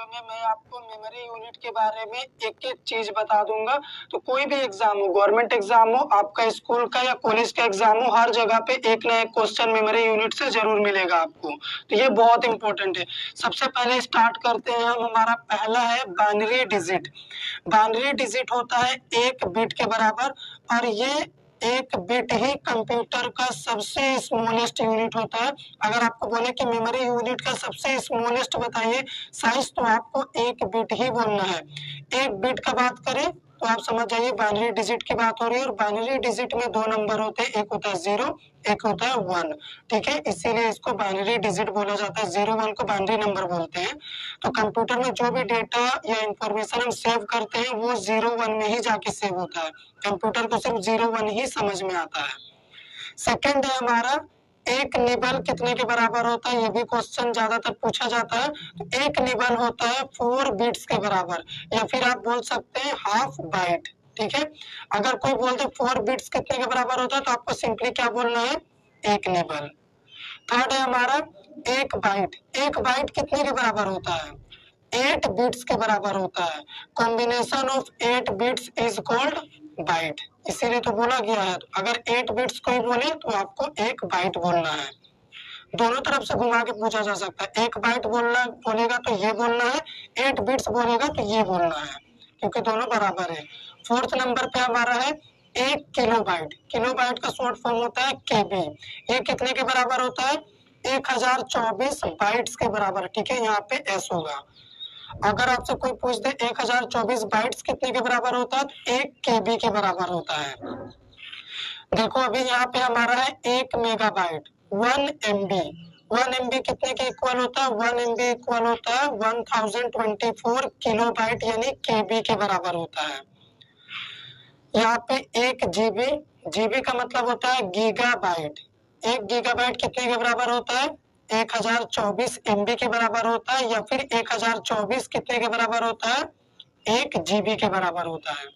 Video में मैं आपको मेमोरी यूनिट के बारे में एक-एक चीज बता दूंगा। तो कोई भी एग्जाम हो, गवर्नमेंट एग्जाम हो, आपका स्कूल का या कॉलेज का एग्जाम हो, हर जगह पे एक ना एक क्वेश्चन मेमोरी यूनिट से जरूर मिलेगा आपको। तो ये बहुत इंपॉर्टेंट है। सबसे पहले स्टार्ट करते हैं हम। हमारा पहला है बाइनरी डिजिट। बाइनरी डिजिट होता है एक बिट के बराबर, और ये एक बिट ही कंप्यूटर का सबसे स्मॉलेस्ट यूनिट होता है। अगर आपको बोले कि मेमोरी यूनिट का सबसे स्मॉलेस्ट बताइए साइज, तो आपको एक बिट ही बोलना है। एक बिट का बात करें तो आप समझ जाइए बाइनरी डिजिट की बात हो रही है। और बाइनरी डिजिट में दो नंबर होते हैं, एक होता है 0, एक होता है 1। ठीक है, इसीलिए इसको बाइनरी डिजिट बोला जाता है। 0 1 को बाइनरी नंबर बोलते हैं। तो कंप्यूटर में जो भी डेटा या इंफॉर्मेशन हम सेव करते हैं वो 0 1 में ही जाके सेव होता है। कंप्यूटर को सिर्फ 0 1 ही समझ में आता है। सेकंड है हमारा एक निबल कितने के बराबर होता है। ये भी क्वेश्चन ज्यादातर पूछा जाता है। तो एक निबल होता है 4 बिट्स के बराबर, या फिर आप बोल सकते हैं हाफ बाइट। ठीक है, अगर कोई बोल दे 4 बिट्स कितने के बराबर होता है तो आपको सिंपली क्या बोलना है, एक निबल। थर्ड है हमारा एक बाइट। एक बाइट कितने के बराबर होता है, 8 बिट्स के बराबर होता है। Combination of 8 bits is called byte, इसीलिए तो बोला गया है। अगर 8 बिट्स कोई बोले तो आपको एक बाइट बोलना है। दोनों तरफ से घुमा के पूछा जा सकता है। एक बाइट बोलना बोलेगा तो ये बोलना है, 8 बिट्स बोलेगा तो ये बोलना है, क्योंकि दोनों बराबर है। फोर्थ नंबर पे हमारा है एक किलोबाइट। किलोबाइट का शॉर्ट फॉर्म होता है केबी। ये कितने के बराबर होता है, 1024 बाइट्स के बराबर। ठीक है, यहाँ पे एस होगा। अगर आपसे कोई पूछ दे 1024 बाइट्स कितने के बराबर होता है, तो 1 केबी के बराबर होता है। देखो अभी यहाँ पे हमारा है 1 मेगाबाइट, 1 एमबी। 1 एमबी कितने के इक्वल होता है, 1 एमबी इक्वल होता है 1024 किलोबाइट यानी केबी के बराबर होता है। यहाँ पे 1 जीबी, जीबी का मतलब होता है गीगाबाइट। 1 गीगाबाइट कितने के बराबर होता है, 1024 एमबी के बराबर होता है, या फिर 1024 कितने के बराबर होता है, 1 जीबी के बराबर होता है।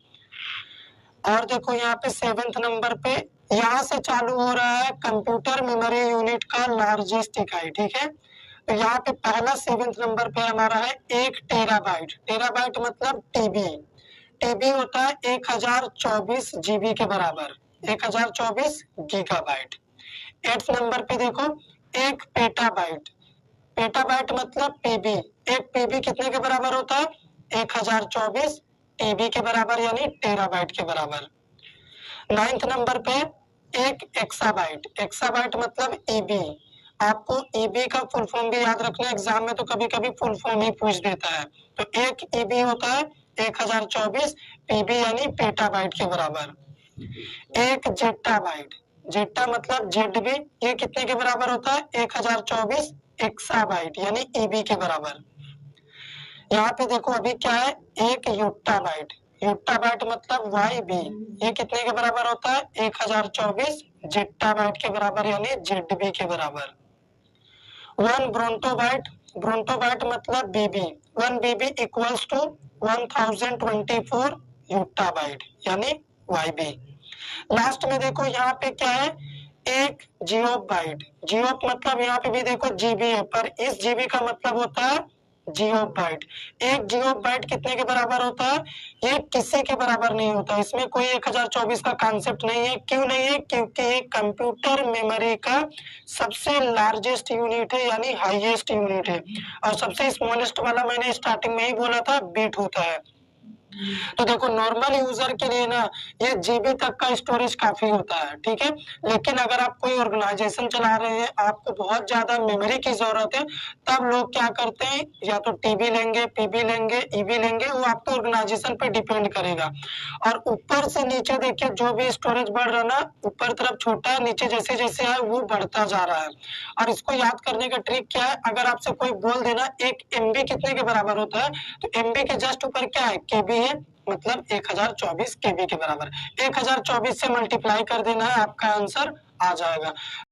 और देखो यहाँ पे 7th नंबर पे यहाँ से चालू हो रहा है कंप्यूटर मेमोरी यूनिट का लार्जेस्ट इकाई। ठीक है, तो यहाँ पे पहला 7th नंबर पे हमारा है 1 टेराबाइट। टेराबाइट मतलब टीबी। टीबी होता है 1024 जीबी के बराबर, 1024 गीगाबाइट। 8th नंबर पे देखो 1 पेटाबाइट। पेटाबाइट मतलब पीबी। एक पीबी कितने के बराबर होता है, 1024 टीबी के बराबर यानी टेराबाइट के बराबर। 9th नंबर पे 1 एक्साबाइट। एक्साबाइट मतलब ईबी। आपको ईबी का फुल फॉर्म भी याद रखना, एग्जाम में तो कभी कभी फुल फॉर्म ही पूछ देता है। तो 1 ईबी होता है 1024 पीबी यानी पेटाबाइट के बराबर। 1 जेट्टाबाइट। जेट्टा मतलब जेडबी, ये कितने के बराबर होता है, 1024 एक्साबाइट यानी ईबी के बराबर। यहाँ पे देखो अभी क्या है, 1 योट्टाबाइट। योट्टाबाइट मतलब वाईबी, ये कितने के बराबर होता है, 1024 जेट्टाबाइट के बराबर यानी जेडबी के बराबर। 1 ब्रोंटोबाइट। ब्रोंटोबाइट मतलब बीबी। 1 बीबी इक्वल्स टू 1024 योट्टाबाइट यानी वाईबी। लास्ट में देखो यहाँ पे क्या है, 1 जियोबाइट। जियो मतलब यहाँ पे भी देखो जीबी है, पर इस जीबी का मतलब होता है जियोबाइट। 1 जियोबाइट कितने के बराबर होता है, ये किसी के बराबर नहीं होता। इसमें कोई 1024 का कॉन्सेप्ट नहीं है। क्यों नहीं है, क्योंकि ये कंप्यूटर मेमोरी का सबसे लार्जेस्ट यूनिट है यानी हाईएस्ट यूनिट है। और सबसे स्मॉलेस्ट वाला मैंने स्टार्टिंग में ही बोला था बिट होता है। तो देखो नॉर्मल यूजर के लिए ना ये जीबी तक का स्टोरेज काफी होता है। ठीक है, लेकिन अगर आप कोई ऑर्गेनाइजेशन चला रहे हैं, आपको बहुत ज्यादा मेमोरी की जरूरत है, तब लोग क्या करते हैं, या तो टीबी लेंगे, पीबी लेंगे, ईबी लेंगे, वो आपके ऑर्गेनाइजेशन पे डिपेंड करेगा। और ऊपर से नीचे देखिए जो भी स्टोरेज बढ़ रहा है ना, ऊपर तरफ छोटा है, नीचे जैसे जैसे है वो बढ़ता जा रहा है। और इसको याद करने का ट्रिक क्या है, अगर आपसे कोई बोल देना 1 एमबी कितने के बराबर होता है, तो एमबी के जस्ट ऊपर क्या है, केबी है, मतलब 1024 केबी के बराबर। 1024 से मल्टीप्लाई कर देना है, आपका आंसर आ जाएगा।